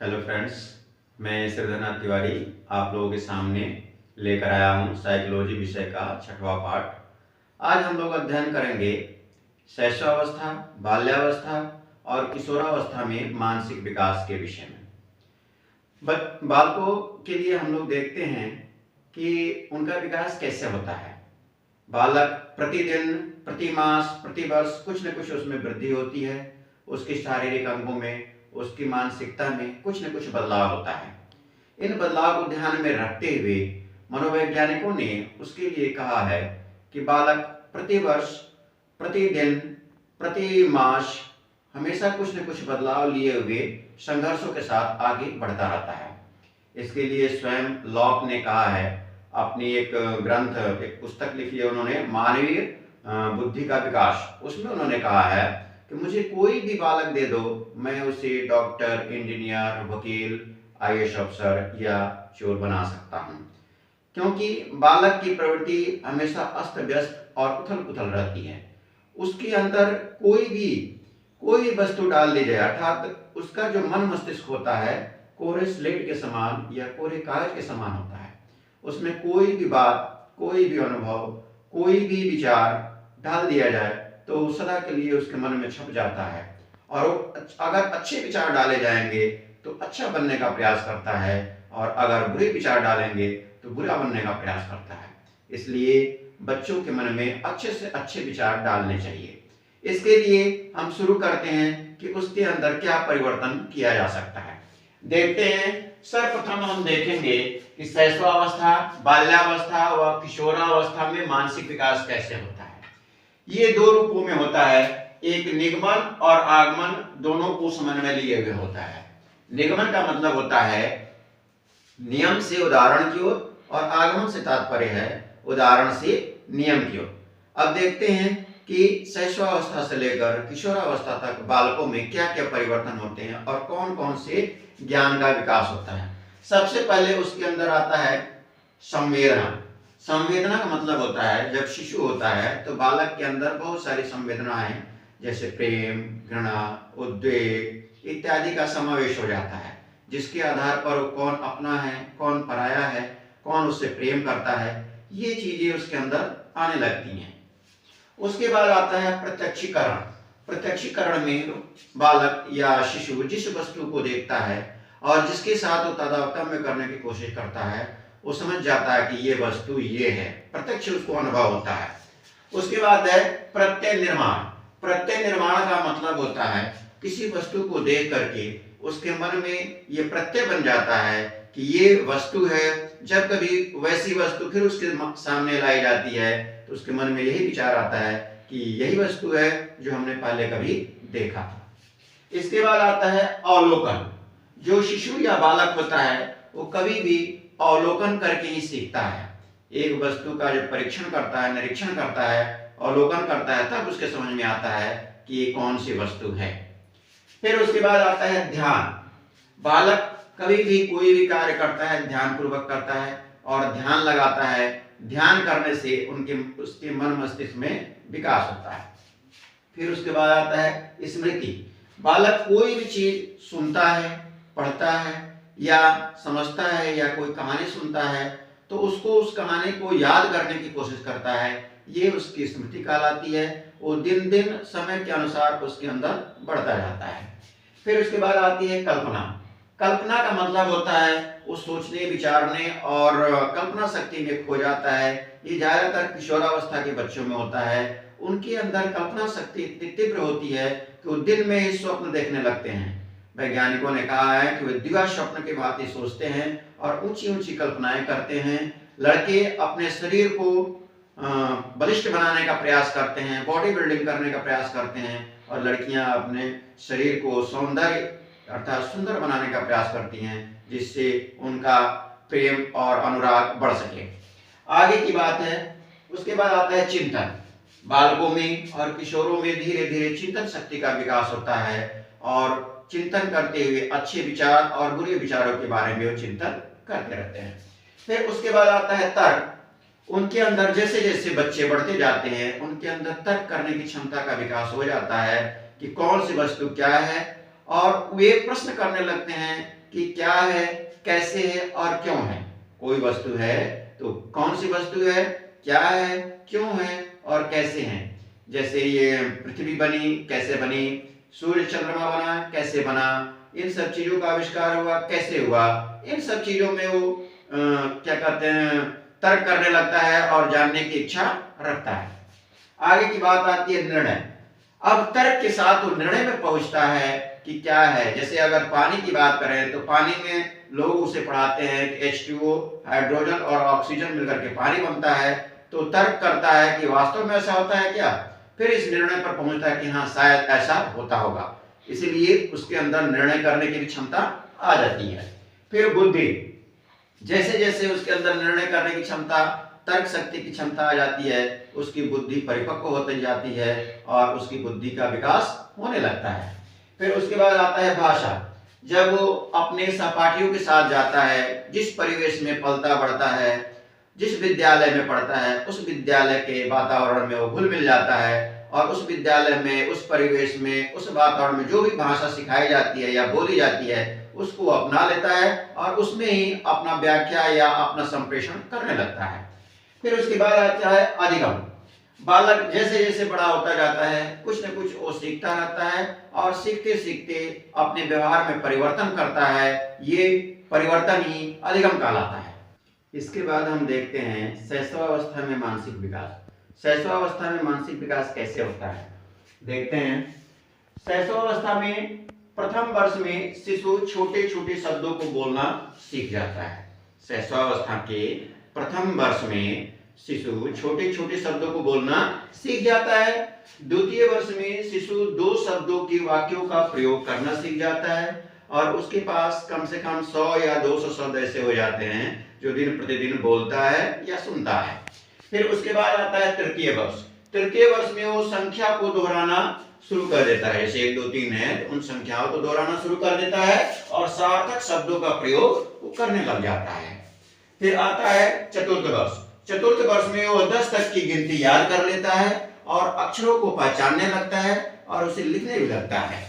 Hello friends, मैं श्रीधरनाथ तिवारी आप लोगों के सामने लेकर आया हूँ साइकोलॉजी विषय का 6वां पाठ। आज हम लोग अध्ययन करेंगे शैशवावस्था, बाल्यावस्था और किशोरावस्था में मानसिक विकास के विषय में। बालकों के लिए हम लोग देखते हैं कि उनका विकास कैसे होता है। बालक प्रतिदिन, प्रति मास, प्रति वर्ष कुछ न कुछ उसमें वृद्धि होती है। उसके शारीरिक अंगों में, उसकी मानसिकता में कुछ न कुछ बदलाव होता है। इन बदलाव को ध्यान में रखते हुए मनोवैज्ञानिकों ने उसके लिए कहा है कि बालक प्रति वर्ष, प्रतिदिन, प्रति मास हमेशा कुछ न कुछ बदलाव लिए हुए संघर्षों के साथ आगे बढ़ता रहता है। इसके लिए स्वयं लॉक ने कहा है, अपनी एक ग्रंथ, एक पुस्तक लिखी है उन्होंने, मानवीय बुद्धि का विकास, उसमें उन्होंने कहा है कि मुझे कोई भी बालक दे दो, मैं उसे डॉक्टर, इंजीनियर, वकील, आईएएस अफसर या चोर बना सकता हूँ। क्योंकि बालक की प्रवृत्ति हमेशा अस्त व्यस्त और उथल पुथल रहती है। उसके अंदर कोई भी वस्तु डाल दी जाए, अर्थात उसका जो मन मस्तिष्क होता है कोरे स्लेट के समान या कोरे कागज के समान होता है। उसमें कोई भी बात, कोई भी अनुभव, कोई भी विचार डाल दिया जाए तो सदा के लिए उसके मन में छप जाता है। और अगर अच्छे विचार डाले जाएंगे तो अच्छा बनने का प्रयास करता है, और अगर बुरे विचार डालेंगे तो बुरा बनने का प्रयास करता है। इसलिए बच्चों के मन में अच्छे से अच्छे विचार डालने चाहिए। इसके लिए हम शुरू करते हैं कि उसके अंदर क्या परिवर्तन किया जा सकता है। देखते हैं, सर्वप्रथम हम देखेंगे कि शैशवावस्था, बाल्यावस्था व किशोरावस्था में मानसिक विकास कैसे होता है। ये दो रूपों में होता है, एक निगमन और आगमन, दोनों को समन्वय लिए हुए होता है। निगमन का मतलब होता है नियम से उदाहरण की ओर, और आगमन से तात्पर्य है उदाहरण से नियम की ओर। अब देखते हैं कि शैशवावस्था से लेकर किशोरावस्था तक बालकों में क्या क्या परिवर्तन होते हैं और कौन कौन से ज्ञान का विकास होता है। सबसे पहले उसके अंदर आता है संवेदना। संवेदना का मतलब होता है, जब शिशु होता है तो बालक के अंदर बहुत सारी संवेदनाएं, जैसे प्रेम, घृणा, उद्वेग इत्यादि का समावेश हो जाता है, जिसके आधार पर कौन अपना है, कौन पराया है, कौन उससे प्रेम करता है, ये चीजें उसके अंदर आने लगती हैं। उसके बाद आता है प्रत्यक्षीकरण। प्रत्यक्षीकरण में बालक या शिशु जिस वस्तु को देखता है और जिसके साथ वो तादात्म्य करने की कोशिश करता है, वो समझ जाता है कि ये वस्तु ये है, प्रत्यक्ष उसको अनुभव होता है। उसके बाद है प्रत्यय निर्माण। प्रत्यय निर्माण का मतलब होता है किसी वस्तु को देख करके उसके मन में ये प्रत्यय बन जाता है कि ये वस्तु है। जब कभी वैसी वस्तु फिर उसके सामने लाई जाती है तो उसके मन में यही विचार आता है कि यही वस्तु है जो हमने पहले कभी देखा था। इसके बाद आता है अवलोकन। जो शिशु या बालक होता है वो कभी भी अवलोकन करके ही सीखता है। एक वस्तु का जो परीक्षण करता है, निरीक्षण करता है, अवलोकन करता है, तब उसके समझ में आता है कि ये कौन सी वस्तु है। फिर उसके बाद आता है ध्यान। बालक कभी भी कोई भी कार्य करता है ध्यान पूर्वक करता है और ध्यान लगाता है। ध्यान करने से उसके मन मस्तिष्क में विकास होता है। फिर उसके बाद आता है स्मृति। बालक कोई भी चीज सुनता है, पढ़ता है या समझता है या कोई कहानी सुनता है तो उसको, उस कहानी को याद करने की कोशिश करता है। ये उसकी स्मृति कहलाती है। वो दिन दिन समय के अनुसार उसके अंदर बढ़ता जाता है। फिर उसके बाद आती है कल्पना। कल्पना का मतलब होता है वो सोचने, विचारने और कल्पना शक्ति में खो जाता है। ये ज्यादातर किशोरावस्था के बच्चों में होता है। उनके अंदर कल्पना शक्ति इतनी तीव्र होती है कि वो दिन में ही स्वप्न देखने लगते हैं। वैज्ञानिकों ने कहा है कि वे दिवा स्वप्न के भांति सोचते हैं और ऊंची ऊंची कल्पनाएं करते हैं। लड़के अपने शरीर को बलिष्ठ बनाने का प्रयास करते हैं, बॉडी बिल्डिंग करने का प्रयास करते हैं, और लड़कियां अपने शरीर को सौंदर्य अर्थात सुंदर बनाने का प्रयास करती हैं, जिससे उनका प्रेम और अनुराग बढ़ सके। आगे की बात है, उसके बाद आता है चिंतन। बालकों में और किशोरों में धीरे धीरे चिंतन शक्ति का विकास होता है और चिंतन करते हुए अच्छे विचार और बुरे विचारों के बारे में वो चिंतन करते रहते हैं। फिर उसके बाद आता है तर्क। उनके अंदर जैसे जैसे बच्चे बढ़ते जाते हैं उनके अंदर तर्क करने की क्षमता का विकास हो जाता है कि कौन सी वस्तु क्या है और वे प्रश्न करने लगते हैं कि क्या है, कैसे है और क्यों है। कोई वस्तु है तो कौन सी वस्तु है, क्या है, क्यों है और कैसे है। जैसे ये पृथ्वी बनी, कैसे बनी, सूर्य चंद्रमा बना, कैसे बना, इन सब चीजों का आविष्कार हुआ, कैसे हुआ। इन सब चीजों में वो क्या कहते हैं, तर्क करने लगता है और जानने की इच्छा रखता है। आगे की बात आती है निर्णय। अब तर्क के साथ वो निर्णय में पहुंचता है कि क्या है। जैसे अगर पानी की बात करें तो पानी में लोग उसे पढ़ाते हैं कि H2O, हाइड्रोजन और ऑक्सीजन मिलकर के पानी बनता है। तो तर्क करता है कि वास्तव में ऐसा होता है क्या। फिर इस निर्णय पर पहुंचता है कि हाँ शायद ऐसा होता होगा। इसीलिए उसके अंदर निर्णय करने की भी क्षमता आ जाती है। फिर बुद्धि, जैसे जैसे उसके अंदर निर्णय करने की क्षमता, तर्क शक्ति की क्षमता आ जाती है, उसकी बुद्धि परिपक्व होती जाती है और उसकी बुद्धि का विकास होने लगता है। फिर उसके बाद आता है भाषा। जब वो अपने सहपाठियों के साथ जाता है, जिस परिवेश में पलता बढ़ता है, जिस विद्यालय में पढ़ता है, उस विद्यालय के वातावरण में वो घुल मिल जाता है और उस विद्यालय में, उस परिवेश में, उस वातावरण में जो भी भाषा सिखाई जाती है या बोली जाती है उसको अपना लेता है और उसमें ही अपना व्याख्या या अपना संप्रेषण करने लगता है। फिर उसके बाद आता है अधिगम। बालक जैसे जैसे बड़ा होता जाता है कुछ न कुछ वो सीखता रहता है और सीखते सीखते अपने व्यवहार में परिवर्तन करता है। ये परिवर्तन ही अधिगम कहलाता है। इसके बाद हम देखते हैं शैशवावस्था में मानसिक विकास। शैशवावस्था में मानसिक विकास कैसे होता है देखते हैं। शैशवावस्था में प्रथम वर्ष में शिशु छोटे छोटे शब्दों को बोलना सीख जाता है। शैशवावस्था के प्रथम वर्ष में शिशु छोटे छोटे शब्दों को बोलना सीख जाता है। द्वितीय वर्ष में शिशु 2 शब्दों की वाक्यों का प्रयोग करना सीख जाता है और उसके पास कम से कम 100 या 200 शब्द ऐसे हो जाते हैं जो दिन प्रतिदिन बोलता है या सुनता है। फिर उसके बाद आता है तृतीय वर्ष। तृतीय वर्ष में वो संख्या को दोहराना शुरू कर देता है। जैसे 1 2 3 है तो उन संख्याओं को दोहराना शुरू कर देता है और सार्थक शब्दों का प्रयोग वो करने लग जाता है। फिर आता है चतुर्थ वर्ष। चतुर्थ वर्ष में वो 10 तक की गिनती याद कर लेता है और अक्षरों को पहचानने लगता है और उसे लिखने भी लगता है।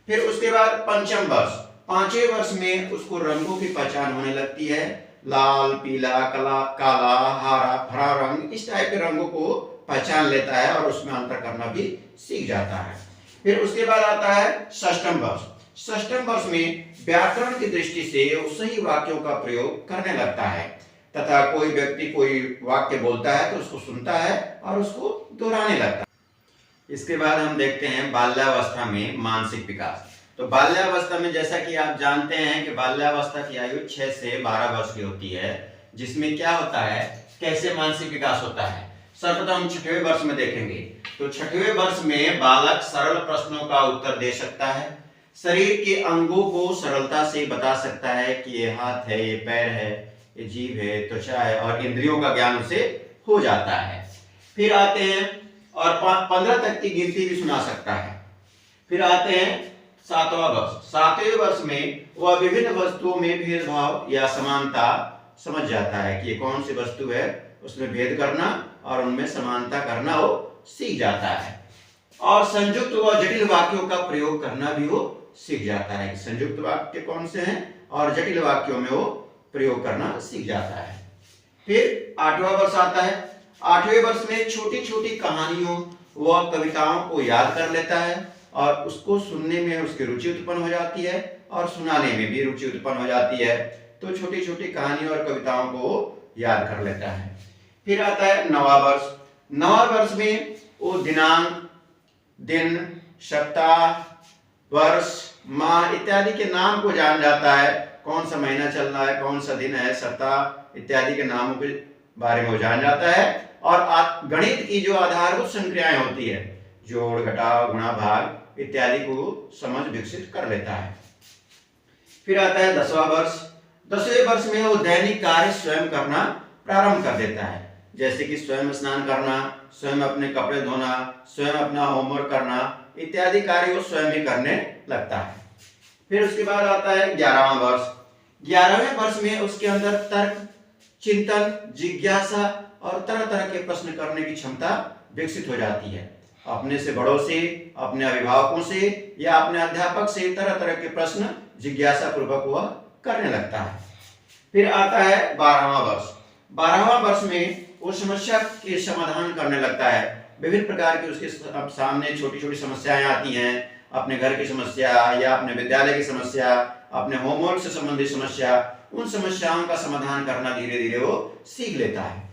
फिर उसके बाद पंचम वर्ष। 5वें वर्ष में उसको रंगों की पहचान होने लगती है। लाल, पीला, काला, हरा रंग, इस टाइप के रंगों को पहचान लेता है और उसमें अंतर करना भी सीख जाता है। फिर उसके बाद आता है षष्ठम वर्ष। षष्ठम वर्ष में व्याकरण की दृष्टि से वो सही वाक्यों का प्रयोग करने लगता है तथा कोई व्यक्ति कोई वाक्य बोलता है तो उसको सुनता है और उसको दोहराने लगता है। इसके बाद हम देखते हैं बाल्यावस्था में मानसिक विकास। तो बाल्यावस्था में जैसा कि आप जानते हैं कि बाल्यावस्था की आयु 6 से 12 वर्ष की होती है, जिसमें क्या होता है, कैसे मानसिक विकास होता है। सर्वप्रथम हम 6वें वर्ष में देखेंगे। तो 6वें वर्ष में बालक सरल प्रश्नों का उत्तर दे सकता है, शरीर के अंगों को सरलता से बता सकता है कि ये हाथ है, ये पैर है, ये जीभ है, त्वचा है और इंद्रियों का ज्ञान उसे हो जाता है। फिर आते हैं और 15 तक की गिनती भी सुना सकता है। फिर आते हैं 7वां वर्ष। 7वें वर्ष में वह विभिन्न वस्तुओं में भेदभाव या समानता समझ जाता है कि ये कौन सी वस्तु है, उसमें भेद करना और उनमें समानता करना वो सीख जाता है। और संयुक्त व जटिल वाक्यों का प्रयोग करना भी वो सीख जाता है कि संयुक्त वाक्य कौन से हैं और जटिल वाक्यों में वो प्रयोग करना सीख जाता है। फिर 8वां वर्ष आता है। 8वें वर्ष में छोटी छोटी कहानियों व कविताओं को याद कर लेता है और उसको सुनने में उसकी रुचि उत्पन्न हो जाती है और सुनाने में भी रुचि उत्पन्न हो जाती है। तो छोटी छोटी कहानियों और कविताओं को याद कर लेता है। फिर आता है 9वां वर्ष। 9वां वर्ष में वो दिनांक, दिन, सप्ताह, वर्ष, माह इत्यादि के नाम को जान जाता है। कौन सा महीना चल रहा है, कौन सा दिन है, सप्ताह इत्यादि के नामों के बारे में वो जान जाता है। और गणित की जो आधारभूत संक्रियाएं होती है, जोड़, घटाव, गुणा, भाग इत्यादि को समझ विकसित कर लेता है। फिर आता है 10वां वर्ष। 10वें वर्ष में वो दैनिक कार्य स्वयं करना प्रारंभ कर देता है, जैसे कि स्वयं स्नान करना, स्वयं अपने कपड़े धोना, स्वयं अपना होमवर्क करना इत्यादि कार्य वो स्वयं ही करने लगता है। फिर उसके बाद आता है 11वां वर्ष। 11वें वर्ष में उसके अंदर तर्क, चिंतन, जिज्ञासा और तरह तरह के प्रश्न करने की क्षमता विकसित हो जाती है अपने से बड़ों से, अपने अभिभावकों से या अपने अध्यापक से तरह तरह के प्रश्न जिज्ञासा पूर्वक वह करने लगता है। फिर आता है 12वां वर्ष। 12वां वर्ष में वो समस्या के समाधान करने लगता है। विभिन्न प्रकार की उसके सामने छोटी छोटी समस्याएं आती हैं, अपने घर की समस्या या अपने विद्यालय की समस्या, अपने होमवर्क से संबंधित समस्या, उन समस्याओं का समाधान करना धीरे धीरे वो सीख लेता है।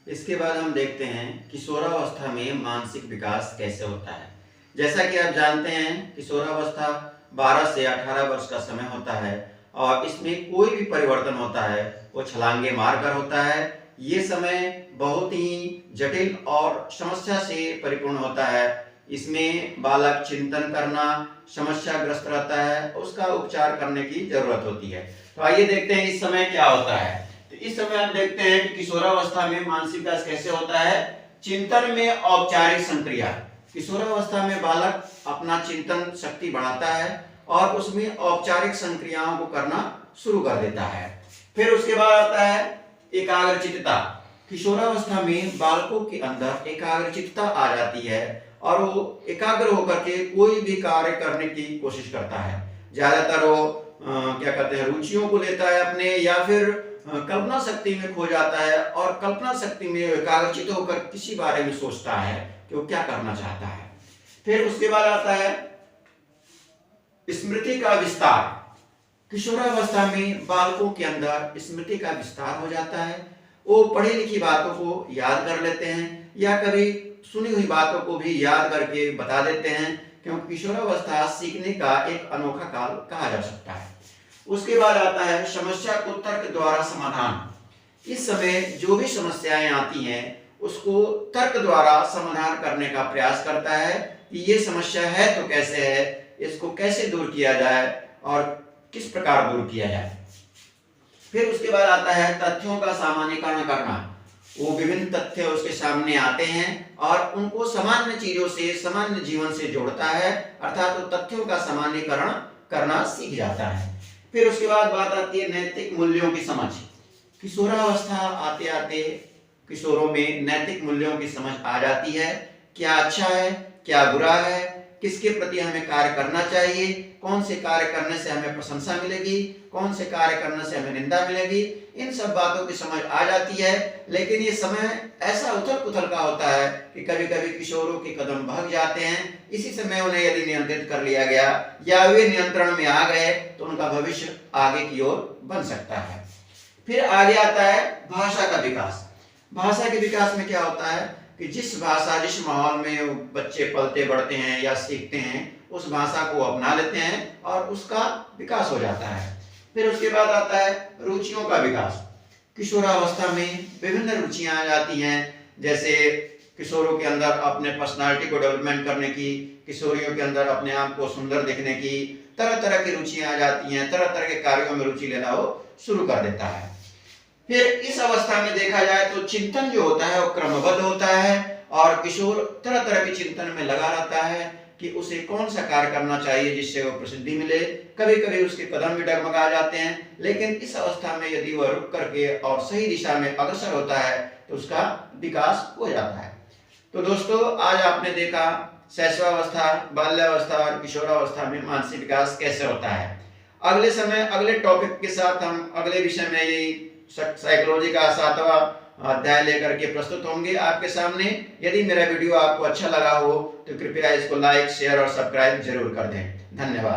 इसके बाद हम देखते हैं किशोरावस्था में मानसिक विकास कैसे होता है। जैसा कि आप जानते हैं, किशोरावस्था 12 से 18 वर्ष का समय होता है और इसमें कोई भी परिवर्तन होता है वो छलांगे मारकर होता है। ये समय बहुत ही जटिल और समस्या से परिपूर्ण होता है। इसमें बालक चिंतन करना, समस्याग्रस्त रहता है, उसका उपचार करने की जरूरत होती है। तो आइए देखते हैं इस समय क्या होता है। तो इस समय हम देखते हैं कि किशोरावस्था में मानसिक विकास कैसे होता है। चिंतन में औपचारिक संक्रिया। किशोरावस्था में बालक अपना चिंतन शक्ति बढ़ाता है और उसमें औपचारिक संक्रियाओं को करना शुरू कर देता है। फिर उसके बाद आता है एकाग्रचित्तता। किशोरावस्था में बालकों के अंदर एकाग्रचित्तता आ जाती है और वो एकाग्र होकर के कोई भी कार्य करने की कोशिश करता है। ज्यादातर वो क्या कहते हैं, रुचियों को लेता है अपने, या फिर कल्पना शक्ति में खो जाता है और कल्पना शक्ति में एकाग्रचित्त होकर किसी बारे में सोचता है कि वो क्या करना चाहता है। फिर उसके बाद आता है स्मृति का विस्तार। किशोरावस्था में बालकों के अंदर स्मृति का विस्तार हो जाता है। वो पढ़ी लिखी बातों को याद कर लेते हैं या कभी सुनी हुई बातों को भी याद करके बता देते हैं, क्योंकि किशोरावस्था सीखने का एक अनोखा काल कहा जा सकता है। उसके बाद आता है समस्या को तर्क द्वारा समाधान। इस समय जो भी समस्याएं आती हैं उसको तर्क द्वारा समाधान करने का प्रयास करता है कि ये समस्या है तो कैसे है, इसको कैसे दूर किया जाए और किस प्रकार दूर किया जाए। फिर उसके बाद आता है तथ्यों का सामान्यीकरण करना। वो विभिन्न तथ्य उसके सामने आते हैं और उनको सामान्य चीजों से, सामान्य जीवन से जोड़ता है, अर्थात वो तथ्यों का सामान्यीकरण करना सीख जाता है। फिर उसके बाद बात आती है नैतिक मूल्यों की समझ। किशोरावस्था आते आते किशोरों में नैतिक मूल्यों की समझ आ जाती है। क्या अच्छा है, क्या बुरा है, किसके प्रति हमें कार्य करना चाहिए, कौन से कार्य करने से हमें प्रशंसा मिलेगी, कौन से कार्य करने से हमें निंदा मिलेगी, इन सब बातों की समझ आ जाती है। लेकिन ये समय ऐसा उथल पुथल का होता है कि कभी कभी किशोरों के कदम भाग जाते हैं। इसी समय उन्हें यदि नियंत्रित कर लिया गया या वे नियंत्रण में आ गए तो उनका भविष्य आगे की ओर बन सकता है। फिर आगे आता है भाषा का विकास। भाषा के विकास में क्या होता है कि जिस भाषा, जिस माहौल में बच्चे पलते बढ़ते हैं या सीखते हैं, उस भाषा को अपना लेते हैं और उसका विकास हो जाता है। फिर उसके बाद आता है रुचियों का विकास। किशोरावस्था में विभिन्न रुचियां आ जाती हैं, जैसे किशोरों के अंदर अपने पर्सनालिटी को डेवलपमेंट करने की, किशोरियों के अंदर अपने आप को सुंदर दिखने की तरह तरह की रुचियां आ जाती हैं। तरह तरह के कार्यों में रुचि लेना वो शुरू कर देता है। फिर इस अवस्था में देखा जाए तो चिंतन जो होता है वो क्रमबद्ध होता है और किशोर तरह तरह के चिंतन में लगा रहता है कि उसे कौन सा कार्य करना चाहिए जिससे वो प्रसिद्धि मिले। कभी कभी उसके कदम भी डगमगा जाते हैं, लेकिन इस अवस्था में यदि वह रुक करके और सही दिशा में अग्रसर होता है तो उसका विकास हो जाता है। तो दोस्तों, आज आपने देखा शैशवावस्था, बाल्यावस्था और किशोरावस्था में मानसिक विकास कैसे होता है। अगले समय अगले टॉपिक के साथ हम अगले विषय में यही साइकोलॉजी का 7वां अध्याय लेकर के प्रस्तुत होंगे आपके सामने। यदि मेरा वीडियो आपको अच्छा लगा हो तो कृपया इसको लाइक, शेयर और सब्सक्राइब जरूर कर दें। धन्यवाद।